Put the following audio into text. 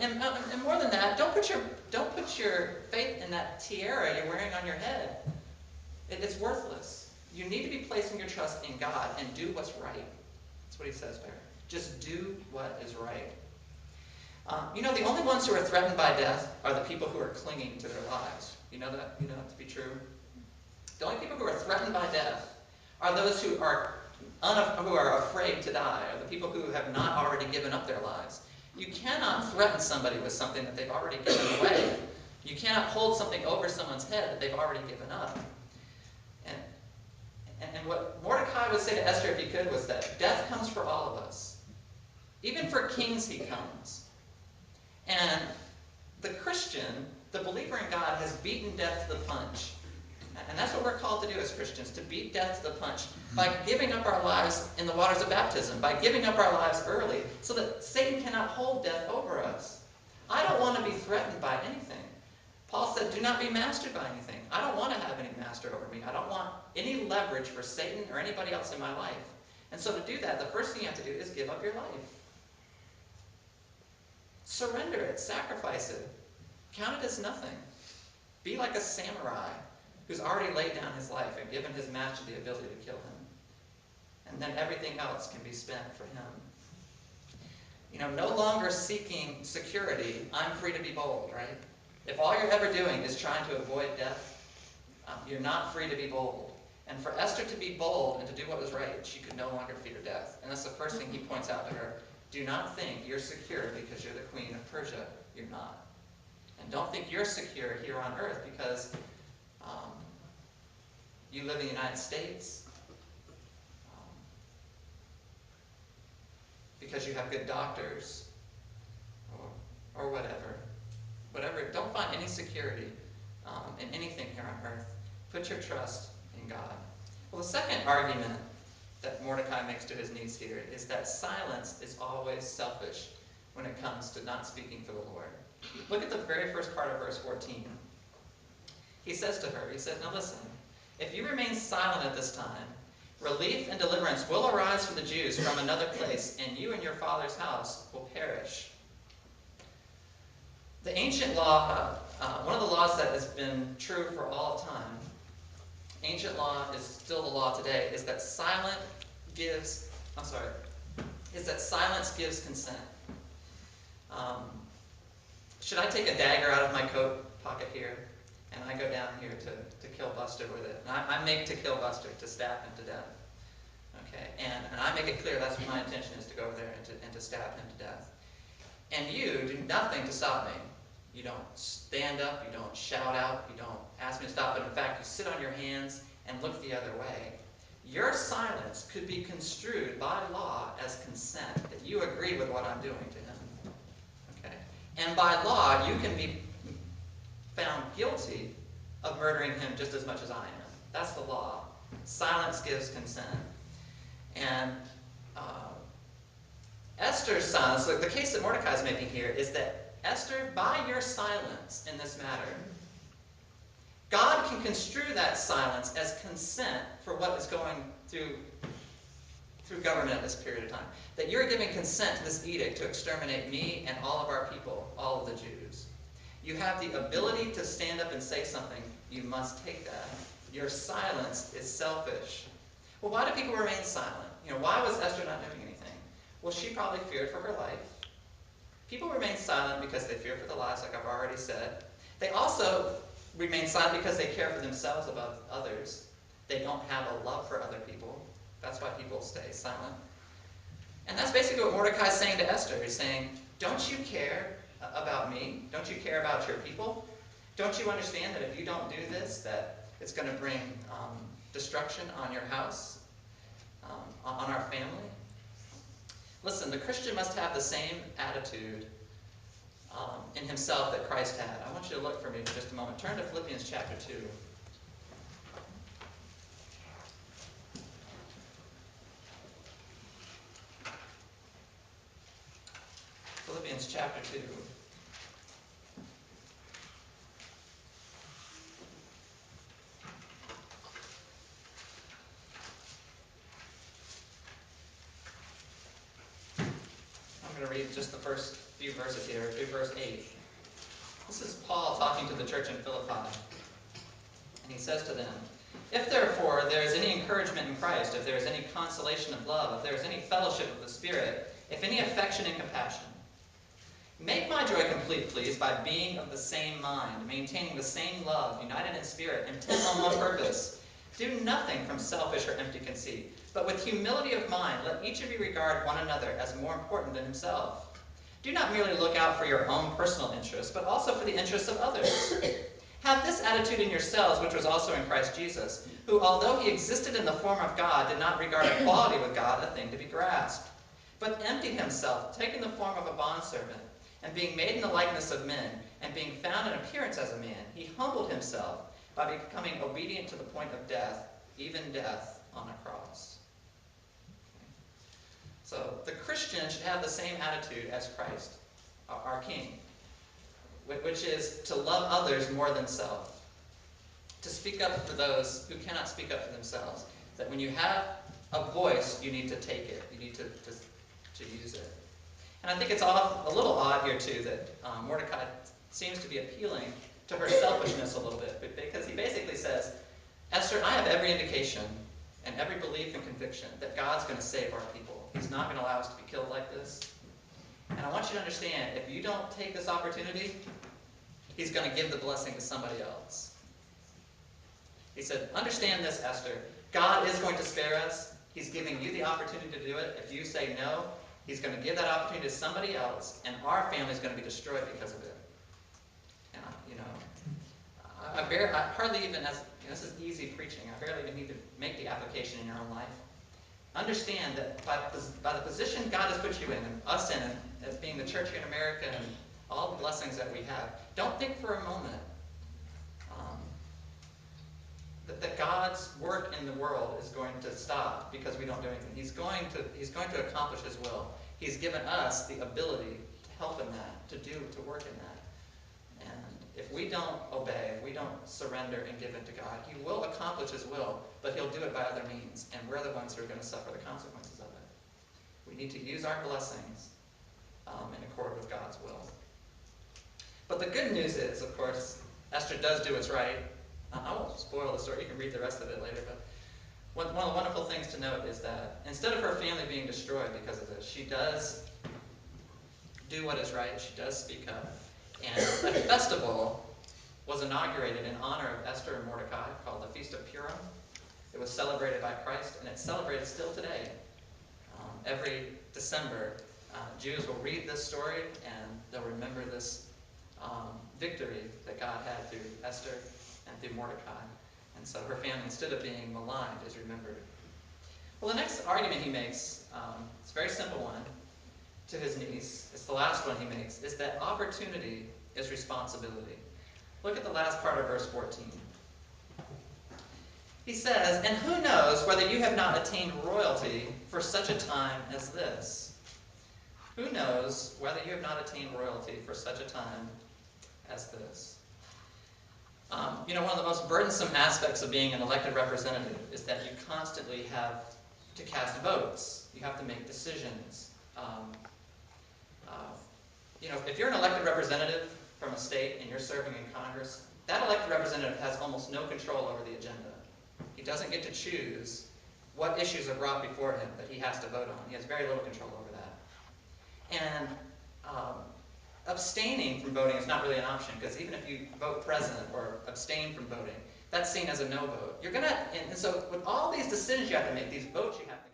And more than that, don't put your faith in that tiara you're wearing on your head. It's worthless. You need to be placing your trust in God and do what's right. That's what he says there. Just do what is right. The only ones who are threatened by death are the people who are clinging to their lives. You know that? You know that to be true? The only people who are threatened by death are those who are afraid to die, or the people who have not already given up their lives. You cannot threaten somebody with something that they've already given away. You cannot hold something over someone's head that they've already given up. And what Mordecai would say to Esther, if he could, was that death comes for all of us. Even for kings he comes. And the Christian, the believer in God, has beaten death to the punch. And that's what we're called to do as Christians, to beat death to the punch by giving up our lives in the waters of baptism, by giving up our lives early, so that Satan cannot hold death over us. I don't want to be threatened by anything. Paul said, do not be mastered by anything. I don't want to have any master over me. I don't want any leverage for Satan or anybody else in my life. And so to do that, the first thing you have to do is give up your life. Surrender it. Sacrifice it. Count it as nothing. Be like a samurai who's already laid down his life and given his master the ability to kill him. And then everything else can be spent for him. No longer seeking security, I'm free to be bold, right? If all you're ever doing is trying to avoid death, you're not free to be bold. And for Esther to be bold and to do what was right, she could no longer fear death. And that's the first thing he points out to her. Do not think you're secure because you're the queen of Persia. You're not. And don't think you're secure here on earth because you live in the United States, because you have good doctors, or whatever. Don't find any security in anything here on earth. Put your trust in God. Well, the second argument that Mordecai makes to his niece here is that silence is always selfish when it comes to not speaking for the Lord. Look at the very first part of verse 14. He says to her, now listen, if you remain silent at this time, relief and deliverance will arise for the Jews from another place, and you and your father's house will perish. The ancient law, one of the laws that has been true for all time, ancient law is still the law today, is that silence gives consent. Should I take a dagger out of my coat pocket here, and I go down here to kill Buster with it? And I make to kill Buster, to stab him to death. Okay, and I make it clear that's what my intention is, to go over there and to stab him to death. And you do nothing to stop me. You don't stand up, you don't shout out, you don't ask me to stop, but in fact you sit on your hands and look the other way. Your silence could be construed by law as consent, that you agree with what I'm doing to him. Okay? And by law, you can be found guilty of murdering him just as much as I am. That's the law. Silence gives consent. And Esther's silence, the case that Mordecai is making here is that Esther, by your silence in this matter, God can construe that silence as consent for what is going through government at this period of time. That you're giving consent to this edict to exterminate me and all of our people, all of the Jews. You have the ability to stand up and say something. You must take that. Your silence is selfish. Well, why do people remain silent? Why was Esther not doing anything? Well, she probably feared for her life. People remain silent because they fear for their lives, like I've already said. They also remain silent because they care for themselves above others. They don't have a love for other people. That's why people stay silent. And that's basically what Mordecai is saying to Esther. He's saying, don't you care about me? Don't you care about your people? Don't you understand that if you don't do this, that it's going to bring destruction on your house, on our family? Listen, the Christian must have the same attitude in himself that Christ had. I want you to look for me for just a moment. Turn to Philippians chapter 2. Philippians chapter 2. I'm going to read just the first few verses here, through verse 8. This is Paul talking to the church in Philippi. And he says to them, "If therefore there is any encouragement in Christ, if there is any consolation of love, if there is any fellowship of the Spirit, if any affection and compassion, make my joy complete, please, by being of the same mind, maintaining the same love, united in spirit, intent on one purpose. Do nothing from selfish or empty conceit, but with humility of mind, let each of you regard one another as more important than himself. Do not merely look out for your own personal interests, but also for the interests of others. Have this attitude in yourselves, which was also in Christ Jesus, who, although he existed in the form of God, did not regard equality with God a thing to be grasped, but emptied himself, taking the form of a bondservant, and being made in the likeness of men, and being found in appearance as a man, he humbled himself by becoming obedient to the point of death, even death on a cross." So the Christian should have the same attitude as Christ, our King, which is to love others more than self, to speak up for those who cannot speak up for themselves. That when you have a voice, you need to take it. You need to use it. And I think it's a little odd here, too, that Mordecai seems to be appealing to her selfishness a little bit, because he basically says, "Esther, I have every indication and every belief and conviction that God's going to save our people. He's not going to allow us to be killed like this. And I want you to understand, if you don't take this opportunity, he's going to give the blessing to somebody else." He said, "Understand this, Esther. God is going to spare us. He's giving you the opportunity to do it. If you say no, he's going to give that opportunity to somebody else, and our family is going to be destroyed because of it." And I hardly even, this is easy preaching. I barely even need to make the application in your own life. Understand that by the position God has put you in, and us in, as being the church here in America, and all the blessings that we have, don't think for a moment that God's work in the world is going to stop because we don't do anything. He's going to accomplish his will. He's given us the ability to help in that, to work in that. And if we don't obey, if we don't surrender and give it to God, he will accomplish his will, but he'll do it by other means, and we're the ones who are going to suffer the consequences of it. We need to use our blessings in accord with God's will. But the good news is, of course, Esther does do what's right. I won't spoil the story. You can read the rest of it later. But one of the wonderful things to note is that instead of her family being destroyed because of this, she does do what is right. She does speak up. And a festival was inaugurated in honor of Esther and Mordecai called the Feast of Purim. It was celebrated by Christ, and it's celebrated still today. Every December, Jews will read this story, and they'll remember this victory that God had through Esther and through Mordecai. And so her family, instead of being maligned, is remembered. Well, the next argument he makes, it's a very simple one, to his niece. It's the last one he makes, is that opportunity is responsibility. Look at the last part of verse 14. He says, "And who knows whether you have not attained royalty for such a time as this?" Who knows whether you have not attained royalty for such a time as this? One of the most burdensome aspects of being an elected representative is that you constantly have to cast votes. You have to make decisions. If you're an elected representative from a state and you're serving in Congress, that elected representative has almost no control over the agenda. He doesn't get to choose what issues are brought before him that he has to vote on. He has very little control over that. And abstaining from voting is not really an option, because even if you vote president or abstain from voting, that's seen as a no vote. And so with all these decisions you have to make, these votes you have to